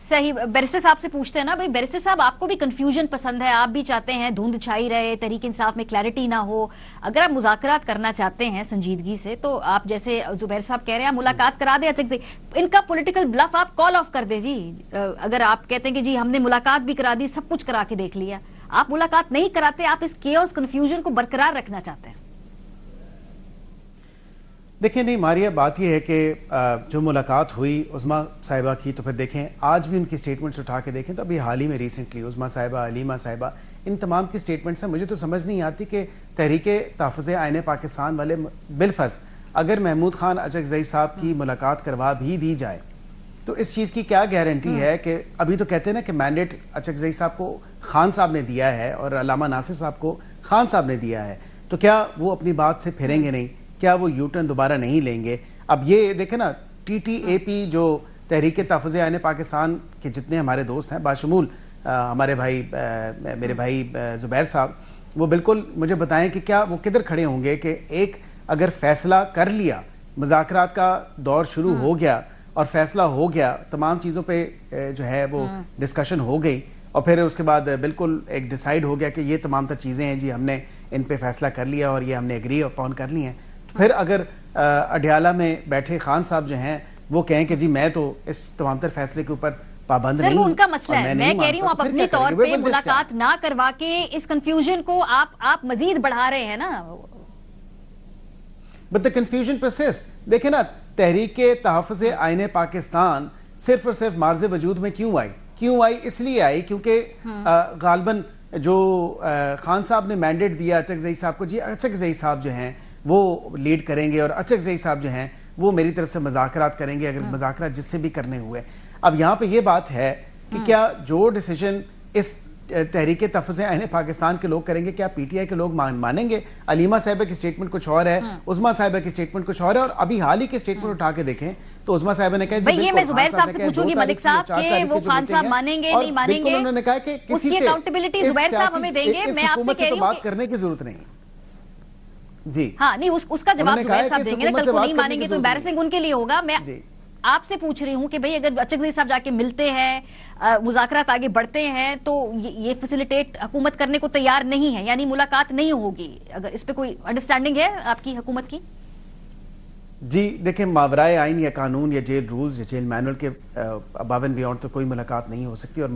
صحیح بیرسٹر صاحب سے پوچھتے ہیں نا. بھائی بیرسٹر صاحب آپ کو بھی کنفیوژن پسند ہے, آپ بھی چاہتے ہیں دھند چھائی رہے, تحریک انصاف میں کلیئرٹی نہ ہو. اگر آپ مذاکرات کرنا چاہتے ہیں سنجیدگی سے تو آپ جیسے زبیر صاحب کہہ رہے ہیں ملاقات کرا دیں اچک سے, ان کا پولیٹیکل بلف آپ کال آف کر دیں جی. اگر آپ کہتے ہیں کہ جی ہم نے ملاقات بھی کرا دی, سب کچھ کرا کے دیکھ لیا, آپ ملاقات نہیں کراتے, آپ اس کیوس کنفیوژن کو برقرار رکھنا چاہتے ہیں. دیکھیں نہیں ماریہ, بات یہ ہے کہ جو ملاقات ہوئی عظمیٰ صاحبہ کی, تو پھر دیکھیں آج بھی ان کی سٹیٹمنٹس اٹھا کے دیکھیں تو ابھی حال ہی میں ریسنٹلی عظمیٰ صاحبہ, علیمہ صاحبہ, ان تمام کی سٹیٹمنٹس ہیں. مجھے تو سمجھ نہیں آتی کہ تحریک تحفظ آئین پاکستان والے بالفرض اگر محمود خان اچکزئی صاحب کی ملاقات کروا بھی دی جائے تو اس چیز کی کیا گارنٹی ہے کہ ابھی تو کہتے ہیں نا کہ مینڈیٹ اچکزئی صاحب کو خان صاحب نے دیا ہے اور علامہ ناصر صاحب کو خان صاحب نے دیا ہے, تو کیا وہ اپنی بات سے پھریں گے نہیں؟ کیا وہ یو ٹرن دوبارہ نہیں لیں گے؟ اب یہ دیکھیں نا ٹی ٹی اے پی جو تحریک تحفظ آئین پاکستان کے جتنے ہمارے دوست ہیں باشمول ہمارے بھائی میرے بھائی زبیر صاحب, وہ بالکل مجھے بتائیں کہ کیا وہ کدھر کھڑے ہوں گے کہ ایک اگر فیصلہ کر لیا, مذاکرات کا دور شروع ہو گیا اور فیصلہ ہو گیا, تمام چیزوں پہ جو ہے وہ ڈسکشن ہو گئی اور پھر اس کے بعد بالکل ایک ڈیسائیڈ ہو گیا کہ یہ تمام تر چیزیں ہیں جی, ہم نے ان پہ فیصلہ کر لیا اور یہ ہم نے ایگری اپون کر لی ہیں, پھر اگر اڈیالہ میں بیٹھے خان صاحب جو ہیں وہ کہیں کہ جی میں تو اس تمام تر فیصلے کے اوپر پابند نہیں ہوں, سر وہ ان کا مسئلہ ہے. میں کہہ رہی ہوں آپ اپنی طور پہ ملاقات نہ کروا کے اس کنفیوژن کو آپ مزید بڑھا رہے ہیں نا. But the confusion persist. دیکھیں نا تحریک تحفظ آئین پاکستان صرف اور صرف مارز وجود میں کیوں آئی؟ اس لیے آئی کیونکہ غالباً جو خان صاحب نے مینڈیٹ دیا اچکزئی صاحب کو, جی اچکزئی صاحب جو ہیں وہ لیڈ کریں گے اور اچکزئی صاحب جو ہیں وہ میری طرف سے مذاکرات کریں گے اگر مذاکرات جس سے بھی کرنے ہوئے. اب یہاں پہ یہ بات ہے کہ کیا جو ڈیسیجن اس تحریک تحفظ آئین پاکستان کے لوگ کریں گے کیا پی ٹی آئی کے لوگ مانیں گے؟ علیمہ صاحبہ کی سٹیٹمنٹ کچھ اور ہے, عظمیٰ صاحبہ کی سٹیٹمنٹ کچھ اور ہے, اور ابھی حال ہی کی سٹیٹمنٹ اٹھا کے دیکھیں تو عظمیٰ صاحبہ نے کہا یہ میں زبیر صاحب سے پوچھوں گی ملک صاحب کہ وہ خان صاحب مانیں گے نہیں مانیں گے, انہوں نے کہا کہ اس کی اکاؤنٹیبلٹی زبیر صاحب ہمیں دیں گے. میں آپ سے کہہ رہی ہوں بات کرنے کی ضرورت نہیں جی. ہاں نہیں اس کا جواب زبیر صاحب دیں گے نا, کل کو نہیں مانیں گے تو امبیرسنگ ان کے لیے ہوگا. میں آپ سے پوچھ رہی ہوں کہ بھئی اگر اچکزئی صاحب جا کے ملتے ہیں, مذاکرات آگے بڑھتے ہیں تو یہ فیسیلیٹیٹ حکومت کرنے کو تیار نہیں ہے, یعنی ملاقات نہیں ہوگی. اگر اس پہ کوئی انڈرسٹینڈنگ ہے آپ کی حکومت کی؟ جی دیکھیں ماورائے آئین یا قانون یا جیل رولز یا جیل مینول کے اباون بیونڈ تو کوئی ملاقات نہیں ہو سکتی, اور